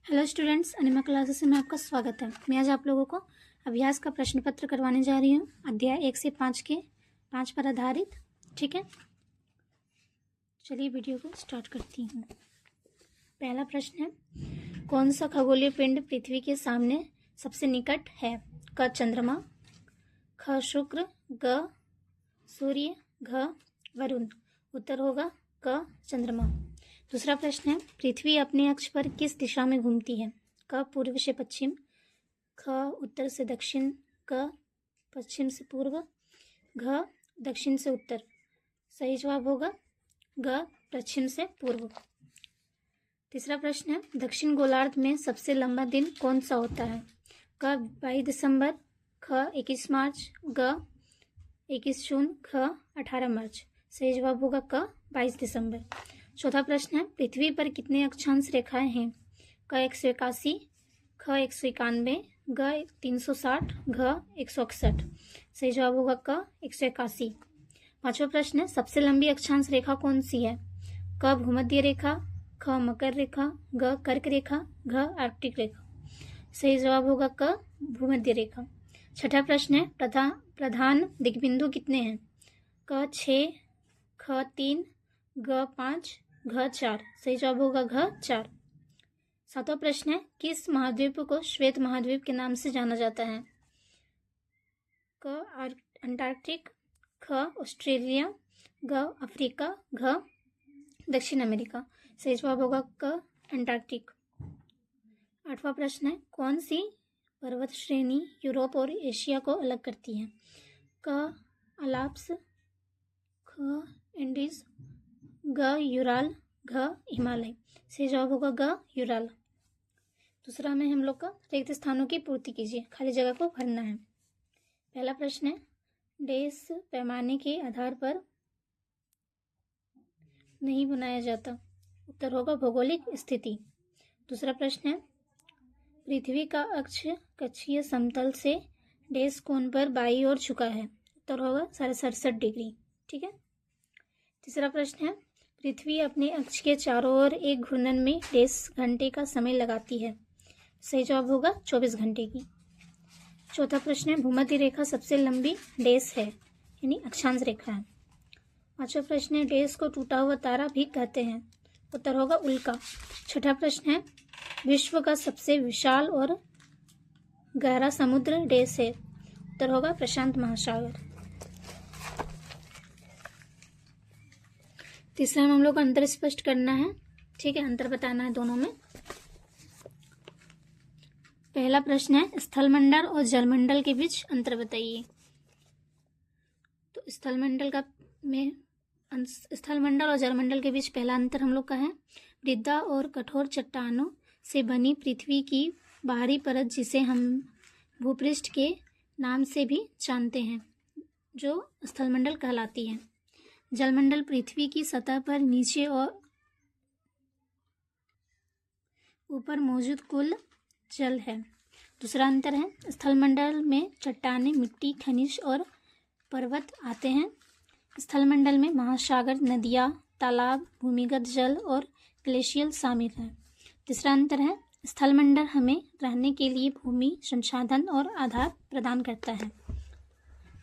Hello students, अनिमा classes में आपका स्वागत है। मैं आज आप लोगों को अभ्यास का प्रश्न पत्र करवाने जा रही हूँ, अध्याय 1 से 5 पर आधारित। ठीक है, चलिए वीडियो को स्टार्ट करती हूँ। पहला प्रश्न है, कौन सा खगोलीय पिंड पृथ्वी के सामने सबसे निकट है? क चंद्रमा, ख शुक्र, ग सूर्य, घ वरुण। उत्तर होगा क चंद्रमा। दूसरा प्रश्न है, पृथ्वी अपने अक्ष पर किस दिशा में घूमती है? क पूर्व से पश्चिम, ख उत्तर से दक्षिण, क पश्चिम से पूर्व, घ दक्षिण से उत्तर। सही जवाब होगा घ पश्चिम से पूर्व। तीसरा प्रश्न है, दक्षिण गोलार्ध में सबसे लंबा दिन कौन सा होता है? क 22 दिसंबर, ख 21 मार्च, ग 21 जून, ख 18 मार्च। सही जवाब होगा क 22 दिसंबर। चौथा प्रश्न है, पृथ्वी पर कितने अक्षांश रेखाएं हैं? क 181, ख 191, ग 360, घ 161। सही जवाब होगा क 181। पांचवा प्रश्न है, सबसे लंबी अक्षांश रेखा कौन सी है? क भूमध्य रेखा, ख मकर रेखा, ग कर्क रेखा, घ आर्कटिक रेखा। सही जवाब होगा क भूमध्य रेखा। छठा प्रश्न है, प्रधान दिग्बिंदु कितने हैं? क 6, ख 3, ग 5, घ 4। सही जवाब होगा घ 4। सातवां प्रश्न है, किस महाद्वीप को श्वेत महाद्वीप के नाम से जाना जाता है? क अंटार्कटिक, ख ऑस्ट्रेलिया, घ अफ्रीका, घ दक्षिण अमेरिका। सही जवाब होगा क अंटार्कटिक। आठवां प्रश्न है, कौन सी पर्वत श्रेणी यूरोप और एशिया को अलग करती है? क अलाप्स, ख एंडीज, ग यूराल, घ हिमालय। सही जवाब होगा ग यूराल। दूसरा में हम लोग का रिक्त स्थानों की पूर्ति कीजिए, खाली जगह को भरना है। पहला प्रश्न है, डेस पैमाने के आधार पर नहीं बनाया जाता। उत्तर होगा भौगोलिक स्थिति। दूसरा प्रश्न है, पृथ्वी का अक्ष कक्षीय समतल से डेस कोण पर बाईं ओर झुका है। उत्तर होगा 67.5 डिग्री। ठीक है। तीसरा प्रश्न है, पृथ्वी अपने अक्ष के चारों ओर एक घूर्णन में डेस घंटे का समय लगाती है। सही जवाब होगा 24 घंटे की। चौथा प्रश्न है, भूमध्य रेखा सबसे लंबी डेस है, यानी अक्षांश रेखा है। पांचवा प्रश्न है, डेस को टूटा हुआ तारा भी कहते हैं। उत्तर होगा उल्का। छठा प्रश्न है, विश्व का सबसे विशाल और गहरा समुद्र डेस है। उत्तर होगा प्रशांत महासागर। तीसरा में हम लोग को अंतर स्पष्ट करना है। ठीक है, अंतर बताना है दोनों में। पहला प्रश्न है, स्थलमंडल और जलमंडल के बीच अंतर बताइए। तो स्थलमंडल और जलमंडल के बीच पहला अंतर हम लोग का है, मृदा और कठोर चट्टानों से बनी पृथ्वी की बाहरी परत, जिसे हम भूपृष्ठ के नाम से भी जानते हैं, जो स्थलमंडल कहलाती है। जलमंडल पृथ्वी की सतह पर नीचे और ऊपर मौजूद कुल जल है। दूसरा अंतर है, स्थलमंडल में चट्टानें, मिट्टी, खनिज और पर्वत आते हैं। स्थलमंडल में महासागर, नदियाँ, तालाब, भूमिगत जल और ग्लेशियर शामिल हैं। तीसरा अंतर है, स्थलमंडल हमें रहने के लिए भूमि, संसाधन और आधार प्रदान करता है।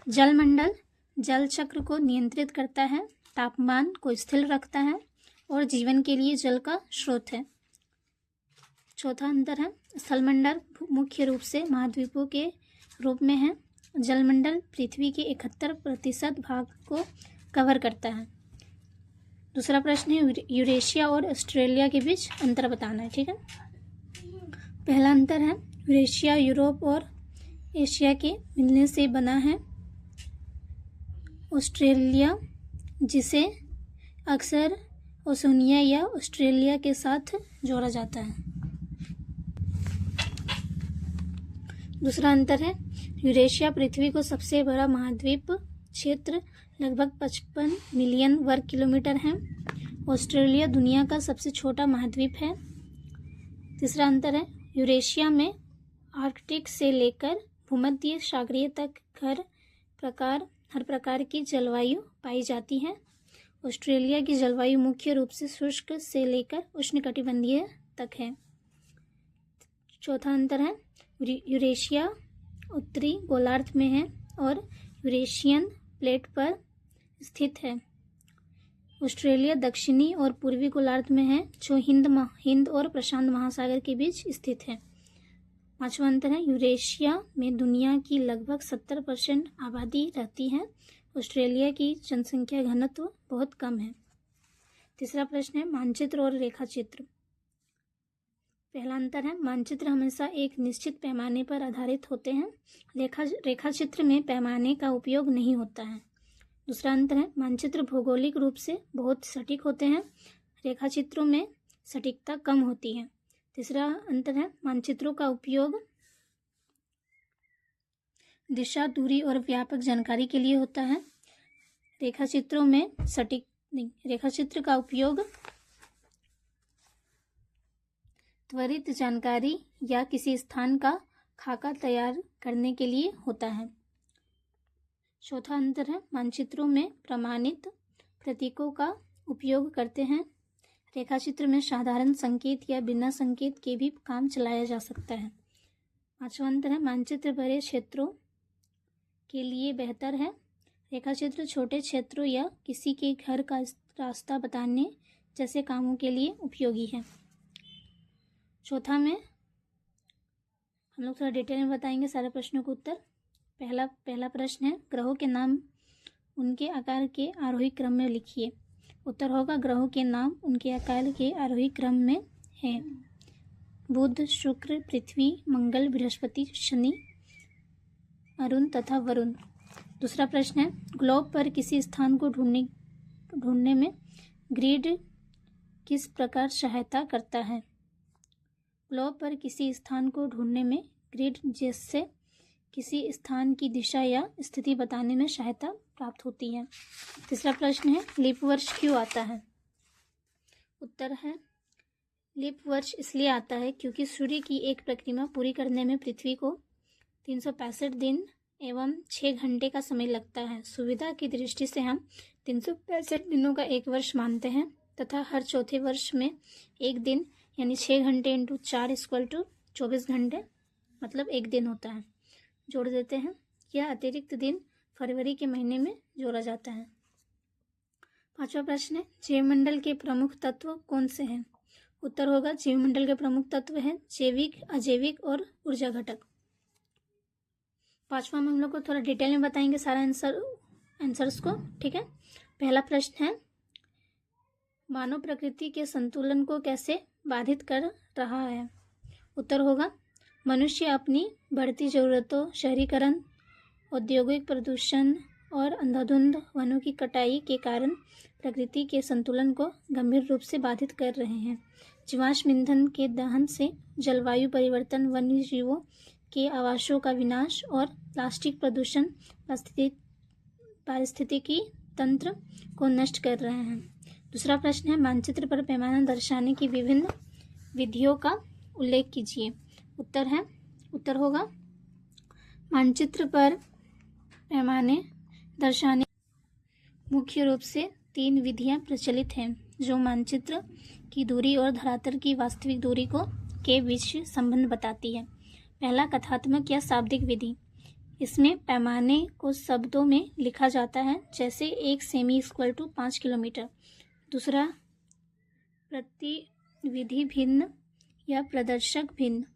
जलमंडल जल चक्र को नियंत्रित करता है, तापमान को स्थिर रखता है और जीवन के लिए जल का स्रोत है। चौथा अंतर है, स्थलमंडल मुख्य रूप से महाद्वीपों के रूप में है। जलमंडल पृथ्वी के 71% भाग को कवर करता है। दूसरा प्रश्न है, यूरेशिया और ऑस्ट्रेलिया के बीच अंतर बताना है। ठीक है। पहला अंतर है, यूरेशिया यूरोप और एशिया के मिलने से बना है। ऑस्ट्रेलिया, जिसे अक्सर ओशनिया या ऑस्ट्रेलिया के साथ जोड़ा जाता है। दूसरा अंतर है, यूरेशिया पृथ्वी को सबसे बड़ा महाद्वीप क्षेत्र लगभग 55 मिलियन वर्ग किलोमीटर है। ऑस्ट्रेलिया दुनिया का सबसे छोटा महाद्वीप है। तीसरा अंतर है, यूरेशिया में आर्कटिक से लेकर भूमध्य सागरीय तक हर प्रकार की जलवायु पाई जाती है। ऑस्ट्रेलिया की जलवायु मुख्य रूप से शुष्क से लेकर उष्णकटिबंधीय तक है। चौथा अंतर है यूरेशिया उत्तरी गोलार्ध में है और यूरेशियन प्लेट पर स्थित है। ऑस्ट्रेलिया दक्षिणी और पूर्वी गोलार्ध में है जो हिंद और प्रशांत महासागर के बीच स्थित है। पांचवा अंतर है यूरेशिया में दुनिया की लगभग 70% आबादी रहती है। ऑस्ट्रेलिया की जनसंख्या घनत्व बहुत कम है। तीसरा प्रश्न है मानचित्र और रेखाचित्र। पहला अंतर है मानचित्र हमेशा एक निश्चित पैमाने पर आधारित होते हैं। रेखाचित्र में पैमाने का उपयोग नहीं होता है। दूसरा अंतर है मानचित्र भौगोलिक रूप से बहुत सटीक होते हैं। रेखाचित्रों में सटीकता कम होती है। तीसरा अंतर है मानचित्रों का उपयोग दिशा, दूरी और व्यापक जानकारी के लिए होता है। रेखाचित्र का उपयोग त्वरित जानकारी या किसी स्थान का खाका तैयार करने के लिए होता है। चौथा अंतर है मानचित्रों में प्रमाणित प्रतीकों का उपयोग करते हैं। रेखाचित्र में साधारण संकेत या बिना संकेत के भी काम चलाया जा सकता है। पांचवा अंतर है मानचित्र बड़े क्षेत्रों के लिए बेहतर है। रेखाचित्र छोटे क्षेत्रों या किसी के घर का रास्ता बताने जैसे कामों के लिए उपयोगी है। चौथा में हम लोग थोड़ा डिटेल में बताएंगे सारे प्रश्नों को उत्तर। पहला प्रश्न है ग्रहों के नाम उनके आकार के आरोही क्रम में लिखिए। उत्तर होगा ग्रहों के नाम उनके आकार के आरोही क्रम में है। बुध, शुक्र, पृथ्वी, मंगल, बृहस्पति, शनि, अरुण तथा वरुण। दूसरा प्रश्न है ग्लोब पर किसी स्थान को ढूंढने में ग्रिड किस प्रकार सहायता करता है। ग्लोब पर किसी स्थान को ढूंढने में ग्रिड जिससे किसी स्थान की दिशा या स्थिति बताने में सहायता प्राप्त होती है। तीसरा प्रश्न है लीप वर्ष क्यों आता है। उत्तर है लीप वर्ष इसलिए आता है क्योंकि सूर्य की एक परिक्रमा पूरी करने में पृथ्वी को 365 दिन एवं 6 घंटे का समय लगता है। सुविधा की दृष्टि से हम 365 दिनों का एक वर्ष मानते हैं तथा हर चौथे वर्ष में एक दिन यानी 6 घंटे इंटू 4 = 24 घंटे मतलब एक दिन होता है। जोड़ देते हैं। यह अतिरिक्त दिन फरवरी के महीने में जोड़ा जाता है। पांचवा प्रश्न है जीवमंडल के प्रमुख तत्व कौन से हैं। उत्तर होगा जीवमंडल के प्रमुख तत्व हैं जैविक, अजैविक और ऊर्जा घटक। पांचवा में हम लोग को थोड़ा डिटेल में बताएंगे सारा आंसर्स को। ठीक है। पहला प्रश्न है मानव प्रकृति के संतुलन को कैसे बाधित कर रहा है। उत्तर होगा मनुष्य अपनी बढ़ती ज़रूरतों, शहरीकरण, औद्योगिक प्रदूषण और अंधाधुंध वनों की कटाई के कारण प्रकृति के संतुलन को गंभीर रूप से बाधित कर रहे हैं। जीवाश्म ईंधन के दहन से जलवायु परिवर्तन, वन्य जीवों के आवासों का विनाश और प्लास्टिक प्रदूषण पारिस्थितिकी तंत्र को नष्ट कर रहे हैं। दूसरा प्रश्न है मानचित्र पर पैमाना दर्शाने की विभिन्न विधियों का उल्लेख कीजिए। उत्तर होगा मानचित्र पर पैमाने दर्शाने मुख्य रूप से 3 विधियां प्रचलित हैं जो मानचित्र की दूरी और धरातल की वास्तविक दूरी के बीच संबंध बताती है। पहला कथात्मक या शाब्दिक विधि। इसमें पैमाने को शब्दों में लिखा जाता है जैसे 1 सेमी = 5 किलोमीटर। दूसरा प्रतिविधि भिन्न या प्रदर्शक भिन्न।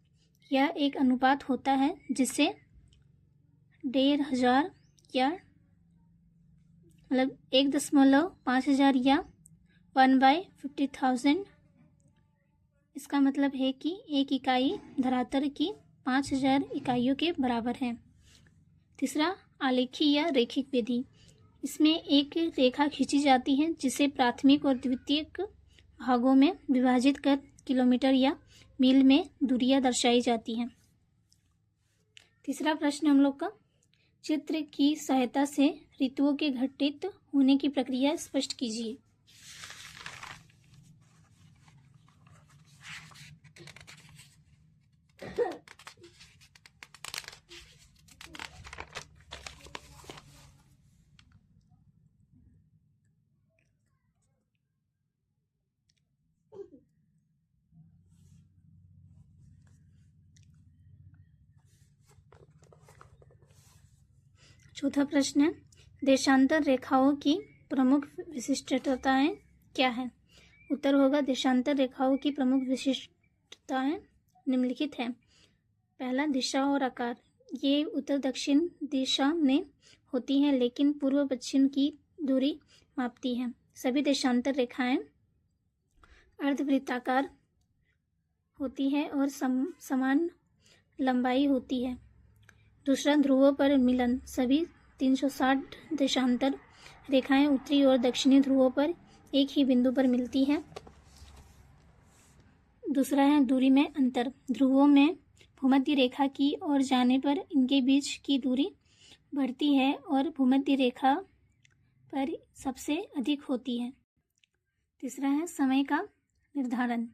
यह एक अनुपात होता है जिसे 1,500 या 1,5000 या 1/50,000। इसका मतलब है कि एक इकाई धरातल की 5000 इकाइयों के बराबर है। तीसरा आलेखी या रैखिक विधि। इसमें एक रेखा खींची जाती है जिसे प्राथमिक और द्वितीयक भागों में विभाजित कर किलोमीटर या मील में दूरियां दर्शाई जाती हैं। तीसरा प्रश्न हम लोग का चित्र की सहायता से ऋतुओं के घटित होने की प्रक्रिया स्पष्ट कीजिए। चौथा प्रश्न है, देशांतर रेखाओं की प्रमुख विशिष्टताएं क्या है? उत्तर होगा देशांतर रेखाओं की प्रमुख विशिष्टताएं निम्नलिखित हैं। पहला, दिशा और आकार। ये उत्तर दक्षिण दिशा में होती हैं लेकिन पूर्व पश्चिम की दूरी मापती हैं। सभी देशांतर रेखाएं अर्धवृत्ताकार होती है और समान लंबाई होती है। दूसरा, ध्रुवों पर मिलन। सभी 360 देशांतर रेखाएं उत्तरी और दक्षिणी ध्रुवों पर एक ही बिंदु पर मिलती हैं। दूसरा है दूरी में अंतर। ध्रुवों में भूमध्य रेखा की ओर जाने पर इनके बीच की दूरी बढ़ती है और भूमध्य रेखा पर सबसे अधिक होती है। तीसरा है समय का निर्धारण।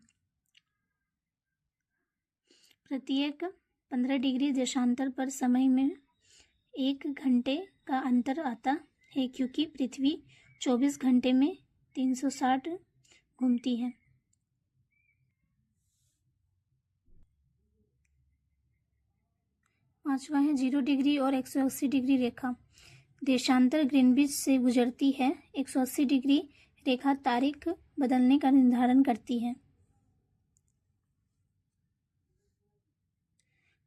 प्रत्येक 15 डिग्री देशांतर पर समय में 1 घंटे का अंतर आता है क्योंकि पृथ्वी 24 घंटे में 360 घूमती है। पांचवा है 0 डिग्री और 180 डिग्री रेखा। देशांतर ग्रीनविच से गुजरती है। 180 डिग्री रेखा तारीख बदलने का निर्धारण करती है।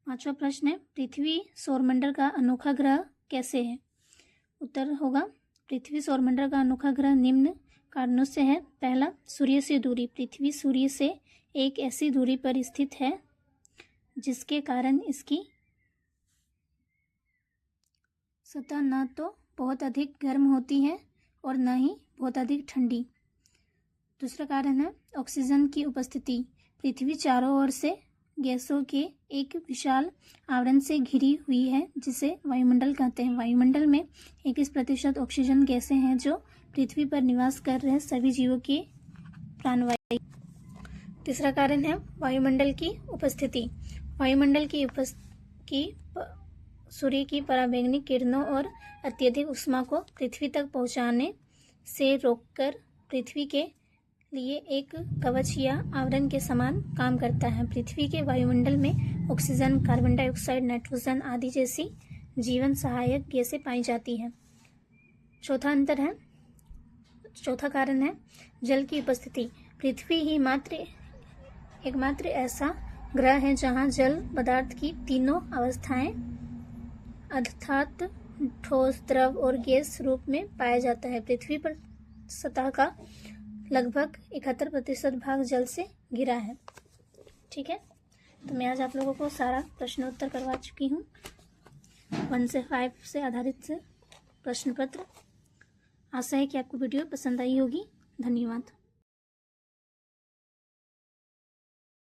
पांचवा प्रश्न है, पृथ्वी सौरमंडल का अनोखा ग्रह कैसे है? उत्तर होगा पृथ्वी सौरमंडल का अनोखा ग्रह निम्न कारणों से है। पहला, सूर्य से दूरी। पृथ्वी सूर्य से एक ऐसी दूरी पर स्थित है जिसके कारण इसकी सतह न तो बहुत अधिक गर्म होती है और न ही बहुत अधिक ठंडी। दूसरा कारण है ऑक्सीजन की उपस्थिति। पृथ्वी चारों ओर से गैसों के एक विशाल आवरण से घिरी हुई है जिसे वायुमंडल कहते हैं। वायुमंडल में 21% ऑक्सीजन गैसें हैं जो पृथ्वी पर निवास कर रहे सभी जीवों की प्राणवायु। तीसरा कारण है वायुमंडल की उपस्थिति। वायुमंडल की सूर्य की पराबैंगनी किरणों और अत्यधिक उष्मा को पृथ्वी तक पहुंचाने से रोककर पृथ्वी के लिए एक कवच या आवरण के समान काम करता है। पृथ्वी के वायुमंडल में ऑक्सीजन, कार्बन डाइऑक्साइड, नाइट्रोजन आदि जैसी जीवन सहायक गैसें पाई जाती हैं। चौथा कारण है जल की उपस्थिति। पृथ्वी ही एकमात्र ऐसा ग्रह है जहां जल पदार्थ की तीनों अवस्थाएं अर्थात ठोस, द्रव और गैस रूप में पाया जाता है। पृथ्वी पर सतह का लगभग 71% भाग जल से घिरा है। ठीक है, तो मैं आज आप लोगों को सारा प्रश्नोत्तर करवा चुकी हूँ। 1 से 5 से आधारित प्रश्न पत्र। आशा है कि आपको वीडियो पसंद आई होगी। धन्यवाद।